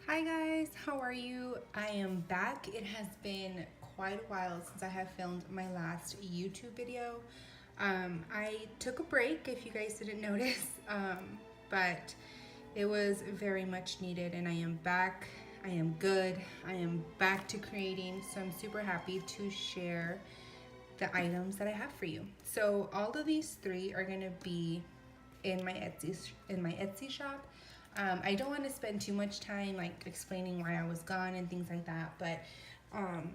Hi guys, how are you? I am back. It has been quite a while since I have filmed my last YouTube video. I took a break if you guys didn't notice, but it was very much needed and I am back. I am good. I am back to creating, so I'm super happy to share the items that I have for you. So all of these three are gonna be in my Etsy shop. I don't want to spend too much time like explaining why I was gone and things like that, but um,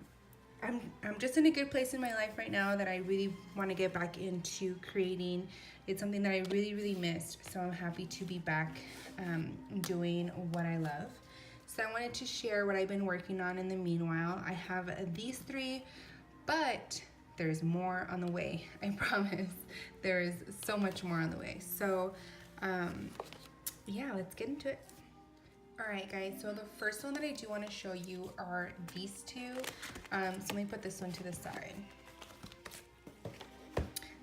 I'm just in a good place in my life right now that I really want to get back into creating. It's something that I really missed, so I'm happy to be back doing what I love. So I wanted to share what I've been working on in the meanwhile. I have these three, but there's more on the way. I promise. There is so much more on the way. So yeah, let's get into it. All right, guys, so the first one that I do want to show you are these two. So let me put this one to the side.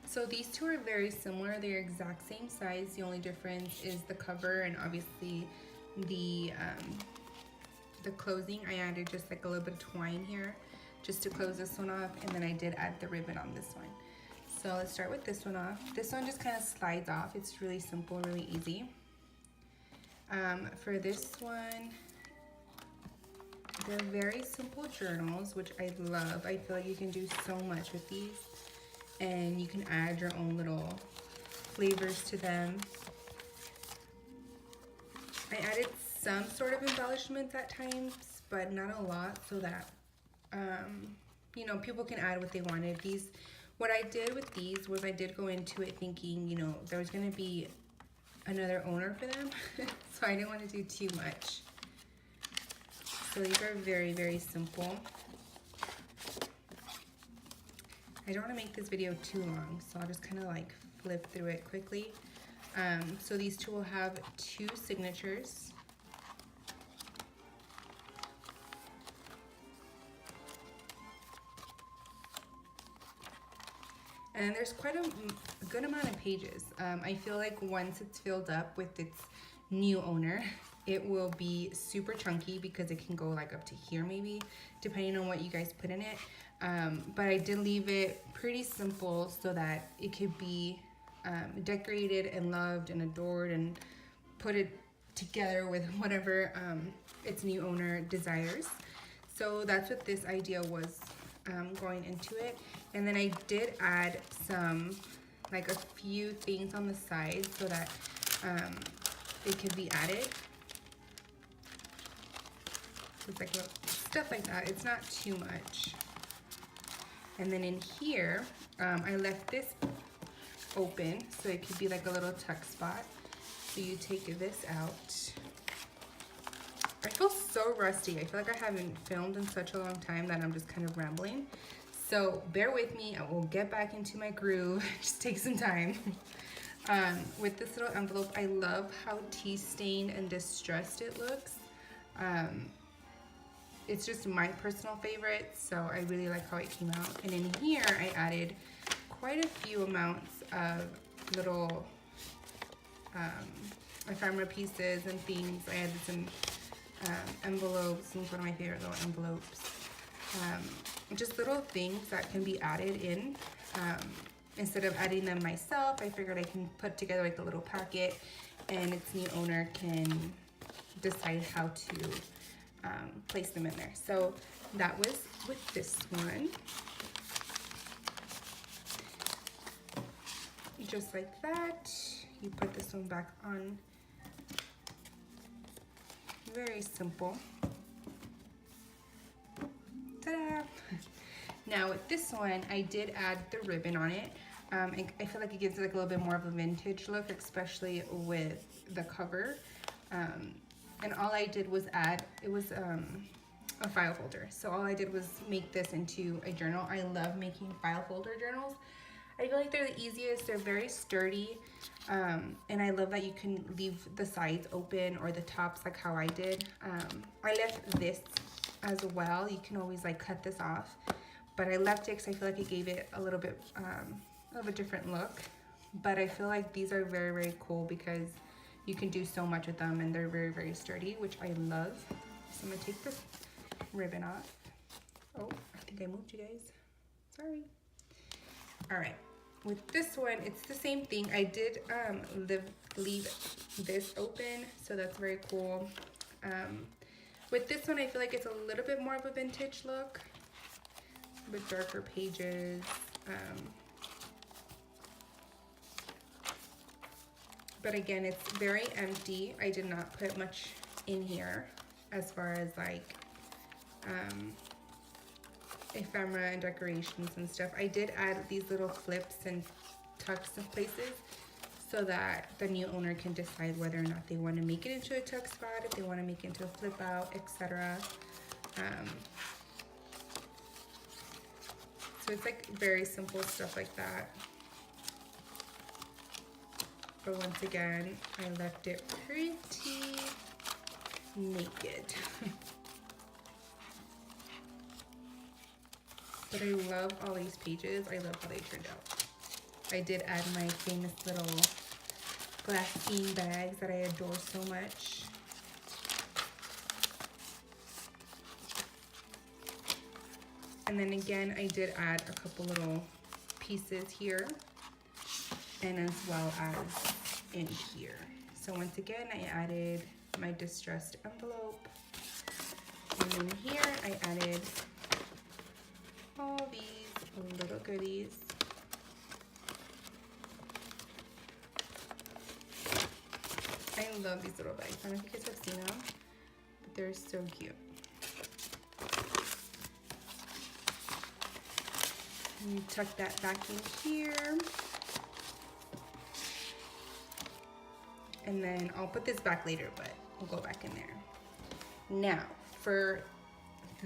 So these two are very similar. They're exact same size. The only difference is the cover and obviously the closing. I added just like a little bit of twine here just to close this one off, and then I did add the ribbon on this one. So let's start with this one off. This one just kind of slides off. It's really simple, really easy. For this one, they're very simple journals, which I love. I feel like you can do so much with these, and you can add your own little flavors to them. I added some sort of embellishments at times, but not a lot, so that you know, people can add what they wanted. What I did with these was I did go into it thinking, you know, there was going to be another owner for them, so I didn't want to do too much. So these are very simple. I don't want to make this video too long, so I'll just kind of like flip through it quickly. So these two will have two signatures. And there's quite a good amount of pages. I feel like once it's filled up with its new owner, it will be super chunky because it can go like up to here maybe, depending on what you guys put in it. But I did leave it pretty simple so that it could be decorated and loved and adored and put it together with whatever its new owner desires. So that's what this idea was going into it. And then I did add some, like a few things on the side so that it could be added. So it's like stuff like that. It's not too much. And then in here, I left this open so it could be like a little tuck spot. So you take this out. I feel so rusty. I feel like I haven't filmed in such a long time that I'm just kind of rambling. So bear with me, I will get back into my groove. Just take some time. With this little envelope, I love how tea stained and distressed it looks. It's just my personal favorite, so I really like how it came out. And in here, I added quite a few amounts of little ephemera pieces and things. I added some envelopes. This is one of my favorite little envelopes. Just little things that can be added in. Instead of adding them myself, I figured I can put together like a little packet and its new owner can decide how to place them in there. So that was with this one. Just like that. You put this one back on. Very simple. Ta-da! Now with this one, I did add the ribbon on it. I feel like it gives it like a little bit more of a vintage look, especially with the cover. And all I did was add, it was a file folder. So all I did was make this into a journal. I love making file folder journals. I feel like they're the easiest, they're very sturdy. And I love that you can leave the sides open or the tops like how I did. I left this as well. You can always like cut this off, but I left it because I feel like it gave it a little bit of a different look. But I feel like these are very cool because you can do so much with them and they're very sturdy, which I love. So I'm gonna take this ribbon off. Oh, I think I moved you guys. Sorry. All right, with this one, it's the same thing. I did leave this open, so that's very cool. With this one, I feel like it's a little bit more of a vintage look with darker pages. But again, it's very empty. I did not put much in here as far as like ephemera and decorations and stuff. I did add these little flips and tucks in places so that the new owner can decide whether or not they want to make it into a tuck spot, if they want to make it into a flip out, etc. So it's like very simple stuff like that. But once again, I left it pretty naked. But I love all these pages. I love how they turned out. I did add my famous little glass bean bags that I adore so much. And then again, I did add a couple little pieces here and as well as in here. So once again, I added my distressed envelope. And then here I added all these little goodies. I love these little bags. I don't know if you guys have seen them, but they're so cute. And you tuck that back in here. And then I'll put this back later, but we'll go back in there. Now, for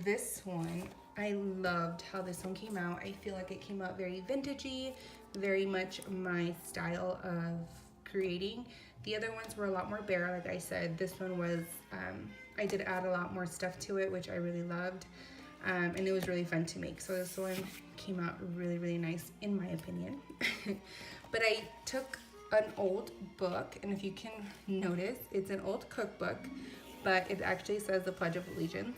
this one, I loved how this one came out. I feel like it came out very vintagey, very much my style of creating. The other ones were a lot more bare, like I said. This one was, I did add a lot more stuff to it, which I really loved. And it was really fun to make. So this one came out really, really nice, in my opinion. But I took an old book, and if you can notice, it's an old cookbook, but it actually says the Pledge of Allegiance.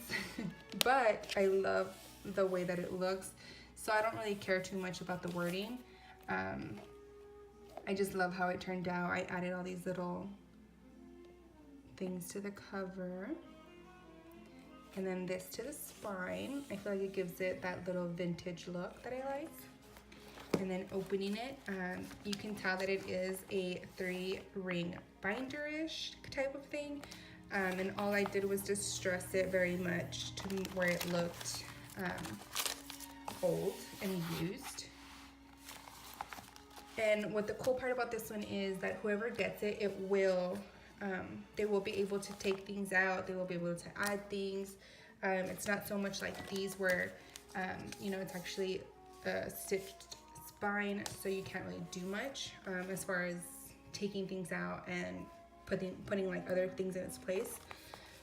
But I love the way that it looks, so I don't really care too much about the wording. I just love how it turned out. I added all these little things to the cover, and then this to the spine. I feel like it gives it that little vintage look that I like. And then opening it, you can tell that it is a 3-ring binder-ish type of thing. And all I did was distress it very much to where it looked old and used. And what the cool part about this one is that whoever gets it, it will, they will be able to take things out. They will be able to add things. It's not so much like these where, you know, it's actually a stitched spine, so you can't really do much as far as taking things out and putting like other things in its place.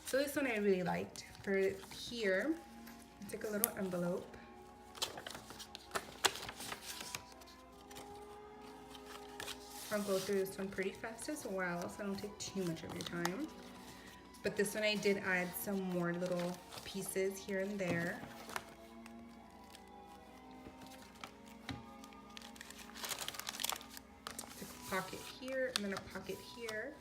So this one I really liked. For here, I took a little envelope. I'll go through this one pretty fast as well, so I don't take too much of your time. But this one I did add some more little pieces here and there. Pocket here and then a pocket here.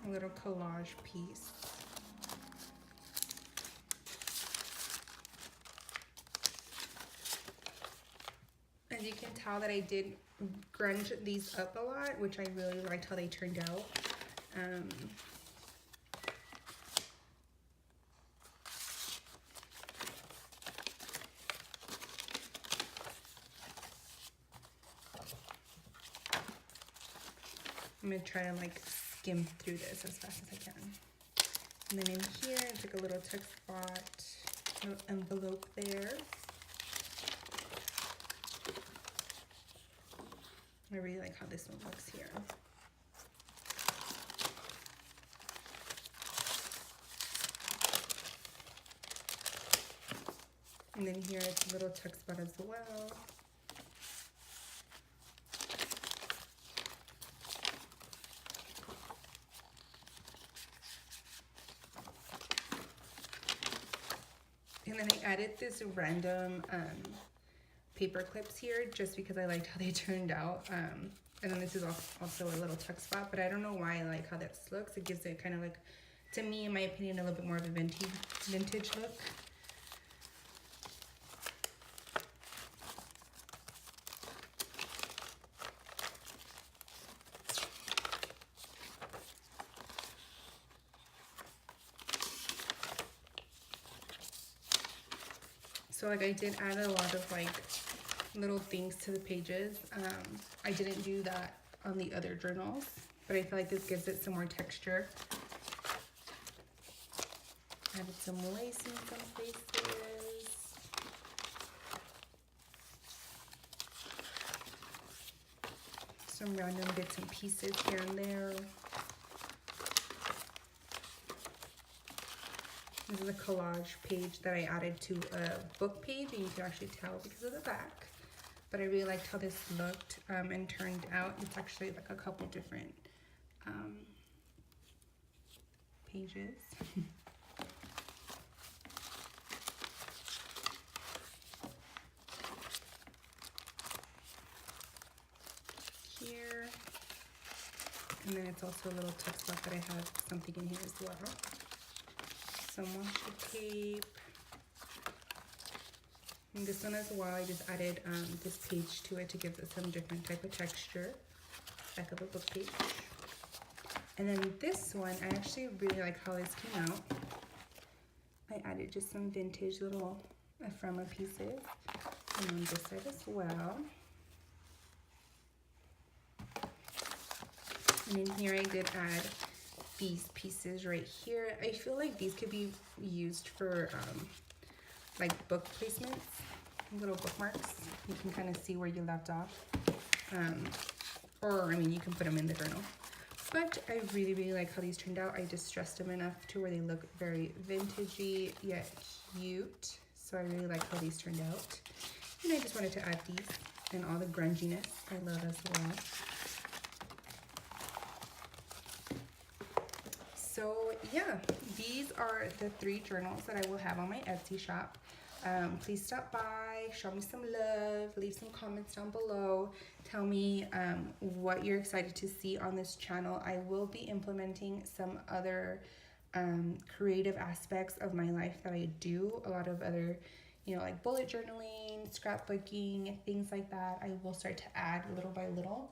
A little collage piece. As you can tell that I did grunge these up a lot, which I really liked how they turned out. I'm gonna try to like skim through this as fast as I can. And then in here, I took a little tuck spot, little envelope there. I really like how this one looks here. And then here it's a little tuck spot as well. And then I added this random paper clips here just because I liked how they turned out. And then this is also a little tuck spot, but I don't know why I like how this looks. It gives it kind of like, to me, in my opinion, a little bit more of a vintage look. So like I did add a lot of like little things to the pages. I didn't do that on the other journals, but I feel like this gives it some more texture. Added some lace in some places. Some random bits and pieces here and there. This is a collage page that I added to a book page, and you can actually tell because of the back. But I really liked how this looked and turned out. It's actually like a couple different pages. Here. And then it's also a little tuck spot that I have something in here as well. Some washi tape. And this one as well, I just added this page to it to give it some different type of texture. Back of a book page. And then this one, I actually really like how this came out. I added just some vintage little ephemera pieces. And on this side as well. And in here I did add these pieces right here. I feel like these could be used for like book placements, little bookmarks. You can kind of see where you left off. Or, I mean, you can put them in the journal. But I really, really like how these turned out. I distressed them enough to where they look very vintagey yet cute. So I really like how these turned out. And I just wanted to add these and all the grunginess I love as well. So yeah, these are the 3 journals that I will have on my Etsy shop. Please stop by, show me some love, leave some comments down below. Tell me what you're excited to see on this channel. I will be implementing some other creative aspects of my life that I do. A lot of other, you know, like bullet journaling, scrapbooking, things like that. I will start to add little by little.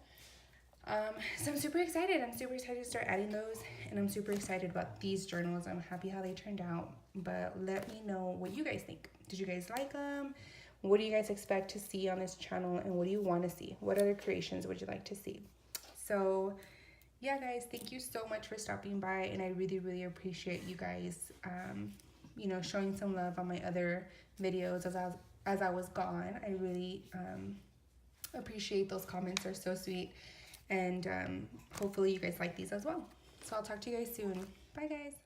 So I'm super excited. I'm super excited to start adding those, and I'm super excited about these journals. I'm happy how they turned out, but let me know what you guys think. Did you guys like them? What do you guys expect to see on this channel, and what do you want to see? What other creations would you like to see? So yeah, guys, thank you so much for stopping by, and I really, really appreciate you guys, you know, showing some love on my other videos as I was gone. I really appreciate those comments. They're so sweet. And hopefully you guys like these as well. So I'll talk to you guys soon. Bye, guys.